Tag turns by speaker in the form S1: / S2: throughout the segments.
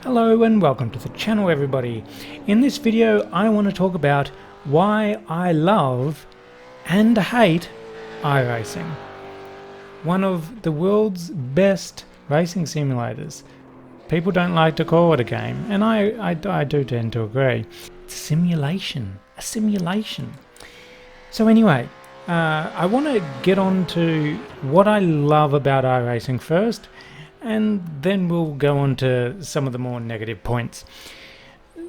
S1: Hello and welcome to the channel, everybody. In this video I want to talk about why I love and hate iRacing. One of the world's best racing simulators. People don't like to call it a game, and I do tend to agree. It's a simulation. So anyway, I want to get on to what I love about iRacing first, and then we'll go on to some of the more negative points.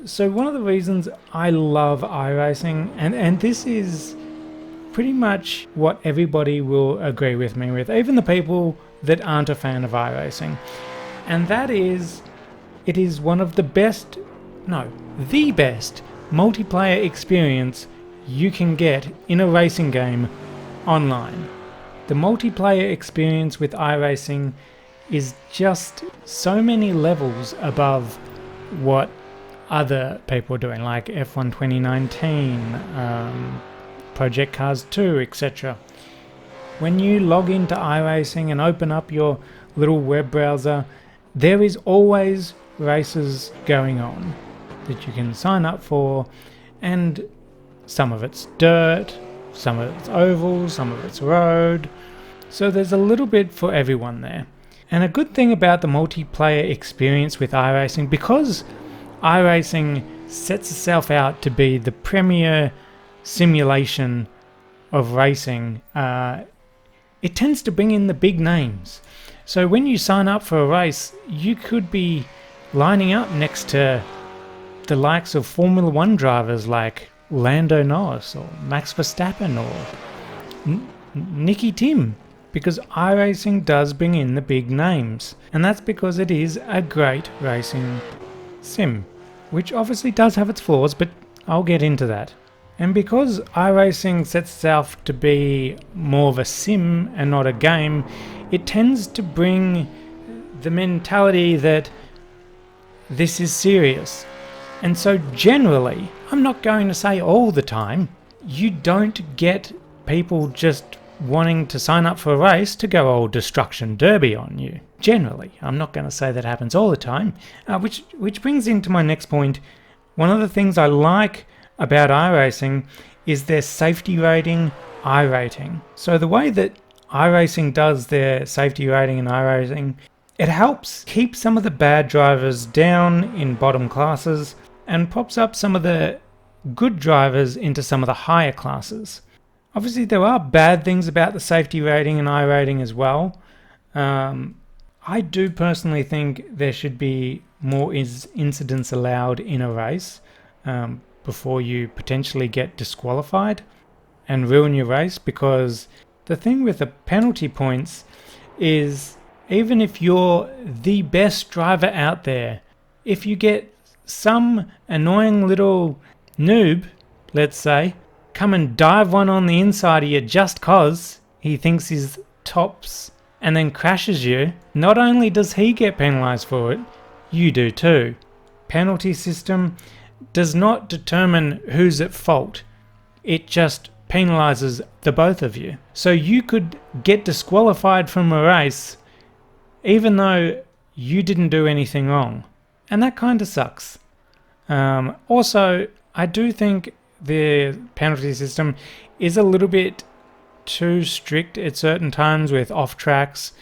S1: So one of the reasons I love iRacing, and this is pretty much what everybody will agree with me with, even the people that aren't a fan of iRacing, and that is, it is one of the best, no, the best multiplayer experience you can get in a racing game online. The multiplayer experience with iRacing is just so many levels above what other people are doing, like F1 2019, Project Cars 2, etc. When you log into iRacing and open up your little web browser, there is always races going on that you can sign up for, and some of it's dirt, some of it's oval, some of it's road, so there's a little bit for everyone there. And a good thing about the multiplayer experience with iRacing, because iRacing sets itself out to be the premier simulation of racing, it tends to bring in the big names. So when you sign up for a race, you could be lining up next to the likes of Formula 1 drivers like Lando Norris or Max Verstappen or Nicky Tim, because iRacing does bring in the big names, and that's because it is a great racing sim, which obviously does have its flaws, but I'll get into that. And because iRacing sets itself to be more of a sim and not a game, it tends to bring the mentality that this is serious. And so generally, I'm not going to say all the time, you don't get people just wanting to sign up for a race to go old Destruction Derby on you. Generally, I'm not going to say that happens all the time, which brings into my next point. One of the things I like about iRacing is their safety rating, iRating. So the way that iRacing does their safety rating and iRating, it helps keep some of the bad drivers down in bottom classes and props up some of the good drivers into some of the higher classes. Obviously, there are bad things about the safety rating and iRating as well. I do personally think there should be more incidents allowed in a race before you potentially get disqualified and ruin your race, because the thing with the penalty points is, even if you're the best driver out there, if you get some annoying little noob, let's say, come and dive one on the inside of you just cause he thinks he's tops and then crashes you, not only does he get penalised for it, you do too. Penalty system does not determine who's at fault. It just penalises the both of you. So you could get disqualified from a race even though you didn't do anything wrong. And that kind of sucks. Also, I do think the penalty system is a little bit too strict at certain times with off tracks.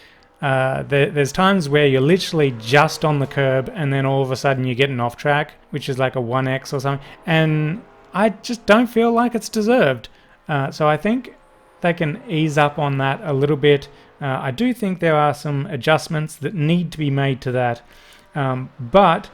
S1: There's times where you're literally just on the curb and then all of a sudden you get an off track, which is like a 1x or something, and I just don't feel like it's deserved. So I think they can ease up on that a little bit. I do think there are some adjustments that need to be made to that, but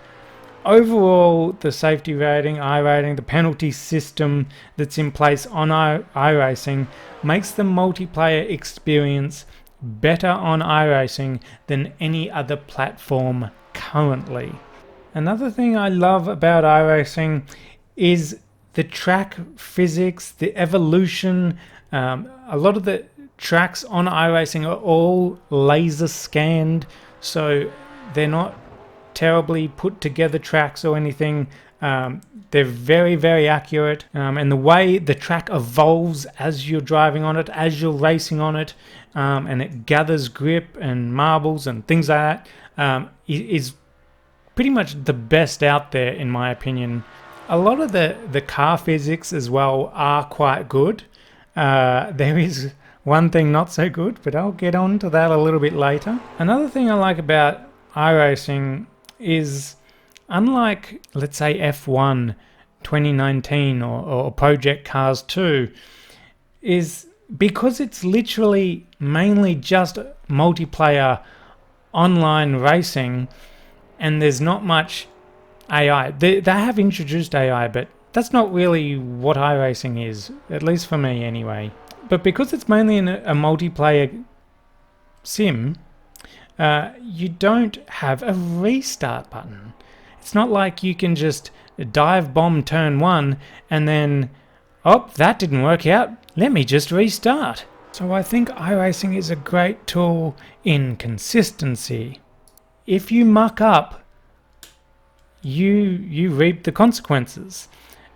S1: overall, the safety rating, iRating, the penalty system that's in place on iRacing makes the multiplayer experience better on iRacing than any other platform currently. Another thing I love about iRacing is the track physics, the evolution. A lot of the tracks on iRacing are all laser scanned, so they're not terribly put together tracks or anything. They're very, very accurate, and the way the track evolves as you're driving on it, as you're racing on it, and it gathers grip and marbles and things like that, is pretty much the best out there in my opinion. A lot of the car physics as well are quite good. There is one thing not so good, but I'll get on to that a little bit later. Another thing I like about iRacing is, unlike, let's say, F1 2019 or Project Cars 2, is because it's literally mainly just multiplayer online racing and there's not much AI. They have introduced AI, but that's not really what iRacing is, at least for me anyway. But because it's mainly a multiplayer sim, you don't have a restart button. It's not like you can just dive bomb turn 1 and then, oh, that didn't work out, let me just restart. So I think iRacing is a great tool in consistency. If you muck up, you reap the consequences.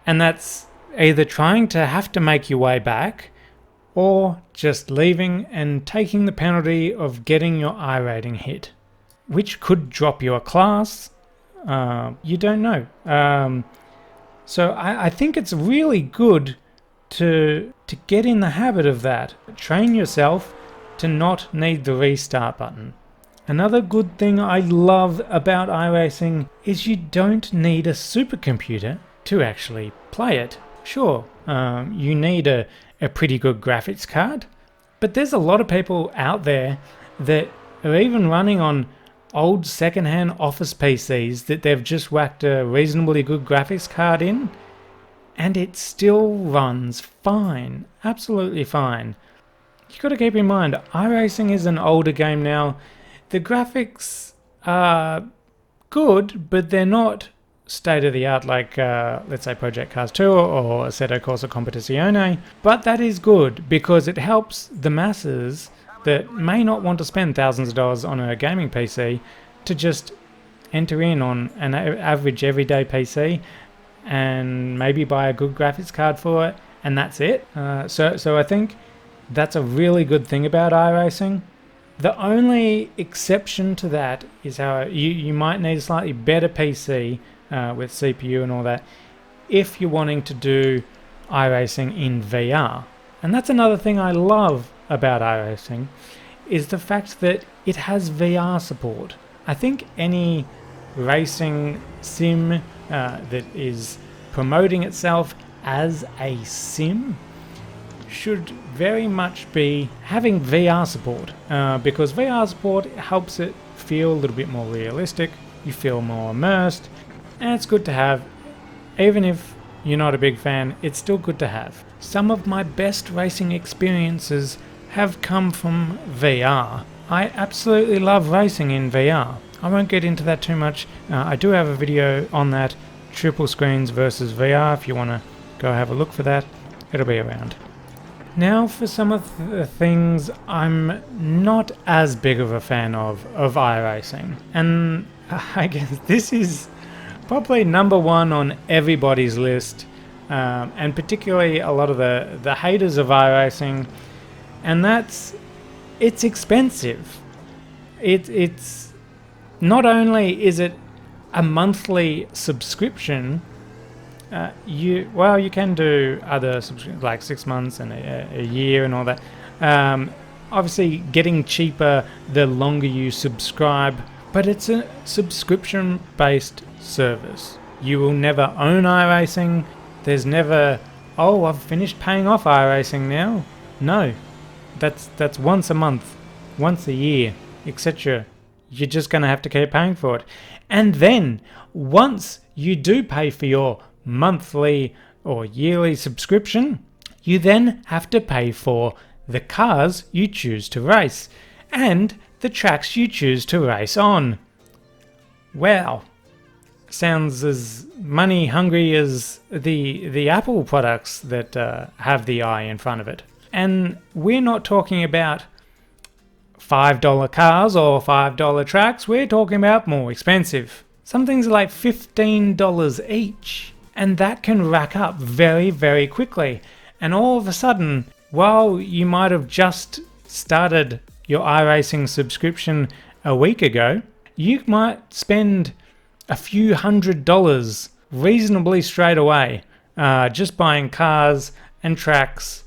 S1: And that's either trying to have to make your way back or just leaving and taking the penalty of getting your I rating hit, which could drop you a class. You don't know. So I think it's really good to get in the habit of that. Train yourself to not need the restart button. Another good thing I love about iRacing is you don't need a supercomputer to actually play it. Sure, you need a pretty good graphics card, but there's a lot of people out there that are even running on old secondhand office PCs that they've just whacked a reasonably good graphics card in, and it still runs fine, absolutely fine. You've got to keep in mind, iRacing is an older game now. The graphics are good, but they're not state-of-the-art like, let's say, Project Cars 2 or Assetto Corsa Competizione. But that is good because it helps the masses that may not want to spend thousands of dollars on a gaming PC to just enter in on an average everyday PC and maybe buy a good graphics card for it, and that's it. So I think that's a really good thing about iRacing. The only exception to that is how you might need a slightly better PC with CPU and all that if you're wanting to do iRacing in VR. And that's another thing I love about iRacing, is the fact that it has VR support. I think any racing sim that is promoting itself as a sim should very much be having VR support, because VR support helps it feel a little bit more realistic, you feel more immersed, and it's good to have. Even if you're not a big fan, it's still good to have. Some of my best racing experiences have come from VR. I absolutely love racing in VR. I won't get into that too much. I do have a video on that, triple screens versus VR, if you want to go have a look for that. It'll be around. Now for some of the things I'm not as big of a fan of iRacing. And I guess this is probably number one on everybody's list, and particularly a lot of the haters of iRacing, and that's it's expensive. It's not only is it a monthly subscription, you can do other subscriptions like 6 months and a year and all that. Obviously getting cheaper the longer you subscribe, but it's a subscription based service. You will never own iRacing. There's never, oh, I've finished paying off iRacing now. No, that's once a month, once a year, etc. You're just going to have to keep paying for it. And then once you do pay for your monthly or yearly subscription, you then have to pay for the cars you choose to race and the tracks you choose to race on. Wow, sounds as money hungry as the Apple products that have the I in front of it. And we're not talking about $5 cars or $5 tracks, we're talking about more expensive. Some things are like $15 each, and that can rack up very, very quickly. And all of a sudden, while you might have just started your iRacing subscription a week ago, you might spend a few $100s reasonably straight away, just buying cars and tracks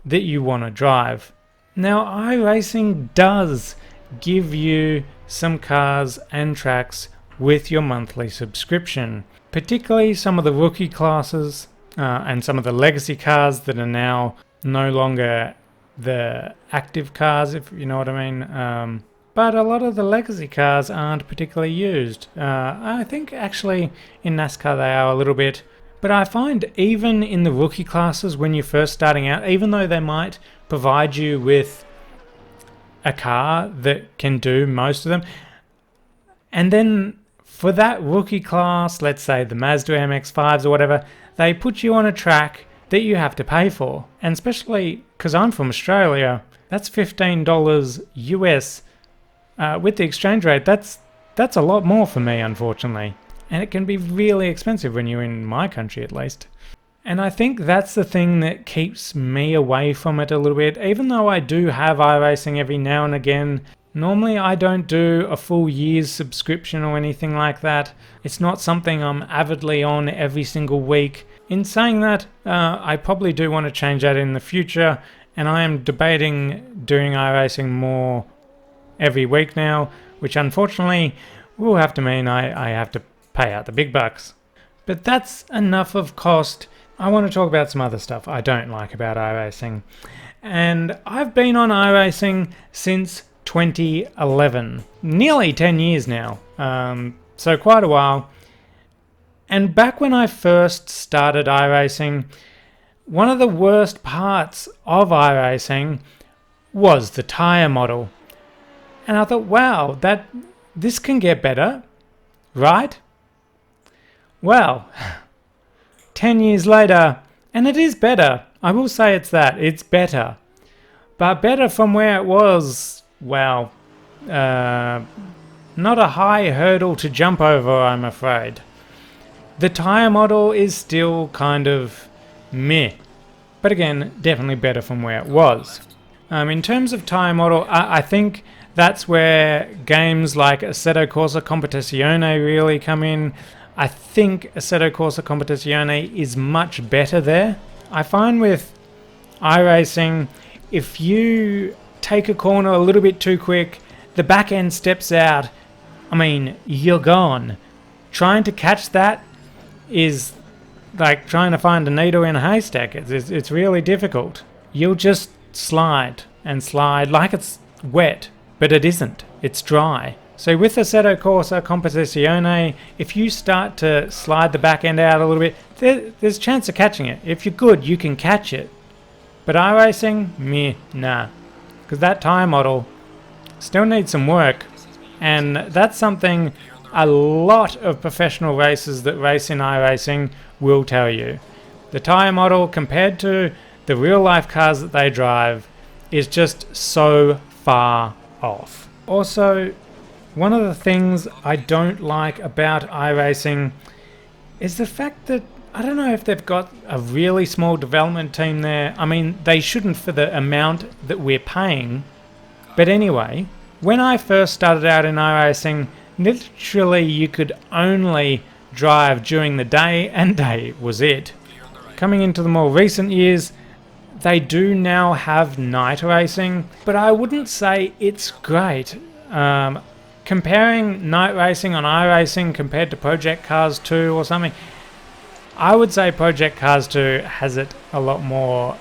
S1: that you want to drive. Now, iRacing does give you some cars and tracks with your monthly subscription, particularly some of the rookie classes and some of the legacy cars that are now no longer the active cars, if you know what I mean. But a lot of the legacy cars aren't particularly used. I think actually in NASCAR they are a little bit. But I find even in the rookie classes when you're first starting out, even though they might provide you with a car that can do most of them, and then for that rookie class, let's say the Mazda MX-5s or whatever, they put you on a track that you have to pay for. And especially because I'm from Australia, that's $15 US. With the exchange rate, that's a lot more for me, unfortunately. And it can be really expensive when you're in my country, at least. And I think that's the thing that keeps me away from it a little bit. Even though I do have iRacing every now and again, normally I don't do a full year's subscription or anything like that. It's not something I'm avidly on every single week. In saying that, I probably do want to change that in the future, and I am debating doing iRacing more every week now, which unfortunately will have to mean I have to pay out the big bucks. But that's enough of cost. I want to talk about some other stuff I don't like about iRacing. And I've been on iRacing since 2011. Nearly 10 years now. So quite a while. And back when I first started iRacing, one of the worst parts of iRacing was the tyre model. And I thought, wow, this can get better, right? Well, 10 years later, and it is better. I will say it's better. But better from where it was, well, not a high hurdle to jump over, I'm afraid. The tyre model is still kind of meh. But again, definitely better from where it was. In terms of tyre model, I think that's where games like Assetto Corsa Competizione really come in. I think Assetto Corsa Competizione is much better there. I find with iRacing, if you take a corner a little bit too quick, the back end steps out, I mean, you're gone. Trying to catch that is like trying to find a needle in a haystack. It's really difficult. You'll just slide and slide like it's wet. But it isn't. It's dry. So with Assetto Corsa Competizione, if you start to slide the back end out a little bit, there's a chance of catching it. If you're good, you can catch it. But iRacing, meh, nah. Because that tyre model still needs some work. And that's something a lot of professional racers that race in iRacing will tell you. The tyre model compared to the real life cars that they drive is just so far off. Also, one of the things I don't like about iRacing is the fact that I don't know if they've got a really small development team there. I mean, they shouldn't for the amount that we're paying. But anyway, when I first started out in iRacing, literally you could only drive during the day, and day was it. Coming into the more recent years, they do now have night racing, but I wouldn't say it's great. Comparing night racing on iRacing compared to Project Cars 2 or something, I would say Project Cars 2 has it a lot more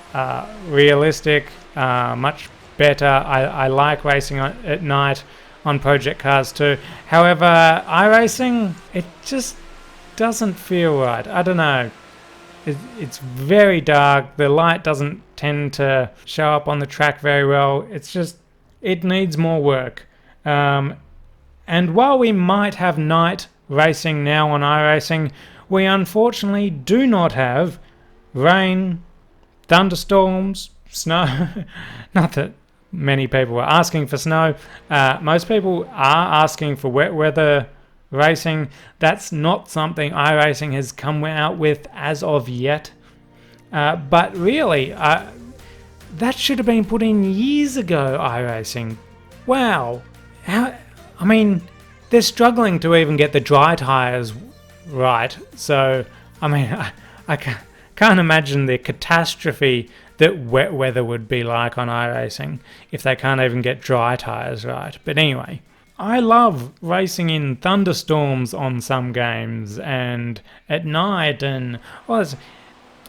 S1: realistic, much better. I like racing at night on Project Cars 2. However, iRacing, it just doesn't feel right. I don't know. It's very dark. The light doesn't tend to show up on the track very well. It's just, it needs more work. And while we might have night racing now on iRacing, we unfortunately do not have rain, thunderstorms, snow. Not that many people are asking for snow. Most people are asking for wet weather racing. That's not something iRacing has come out with as of yet. But really, that should have been put in years ago, iRacing. Wow. I mean, they're struggling to even get the dry tyres right. So, I mean, I can't imagine the catastrophe that wet weather would be like on iRacing if they can't even get dry tyres right. But anyway, I love racing in thunderstorms on some games and at night, and well,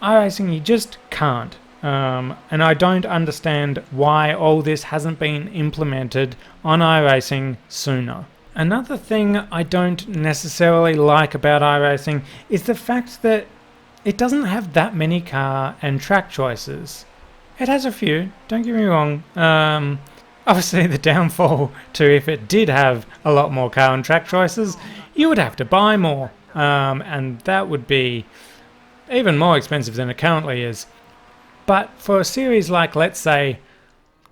S1: iRacing you just can't. And I don't understand why all this hasn't been implemented on iRacing sooner. Another thing I don't necessarily like about iRacing is the fact that it doesn't have that many car and track choices. It has a few, don't get me wrong. Obviously the downfall to if it did have a lot more car and track choices, you would have to buy more. And that would be even more expensive than it currently is. But for a series like, let's say,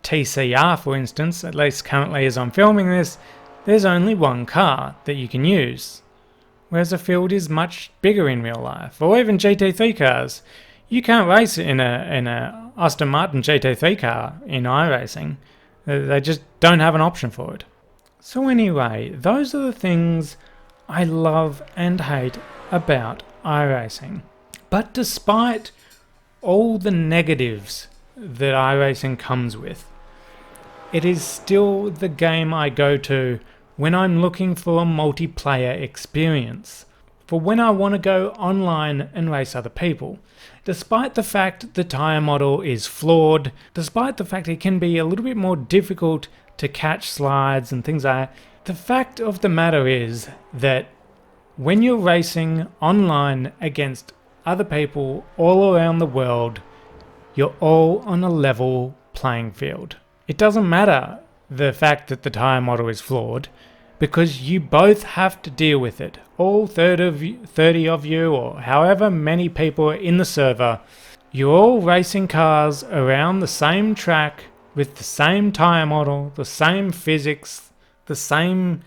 S1: TCR for instance, at least currently as I'm filming this, there's only one car that you can use. Whereas the field is much bigger in real life. Or even GT3 cars. You can't race in a Aston Martin GT3 car in iRacing. They just don't have an option for it. So anyway, those are the things I love and hate about iRacing. But despite all the negatives that iRacing comes with, it is still the game I go to when I'm looking for a multiplayer experience, for when I want to go online and race other people. Despite the fact the tyre model is flawed, despite the fact it can be a little bit more difficult to catch slides and things like that, the fact of the matter is that when you're racing online against other people all around the world, you're all on a level playing field. It doesn't matter the fact that the tyre model is flawed, because you both have to deal with it. All 30 of you, or however many people are in the server, you're all racing cars around the same track with the same tyre model, the same physics, the same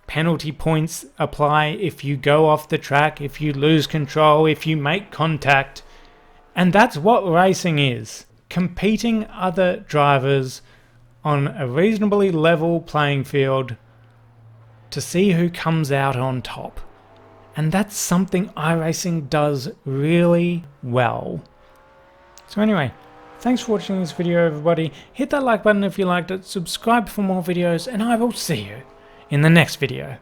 S1: penalty points apply if you go off the track, if you lose control, if you make contact. And that's what racing is. Competing other drivers on a reasonably level playing field to see who comes out on top. And that's something iRacing does really well. So anyway, thanks for watching this video everybody. Hit that like button if you liked it, subscribe for more videos, and I will see you in the next video.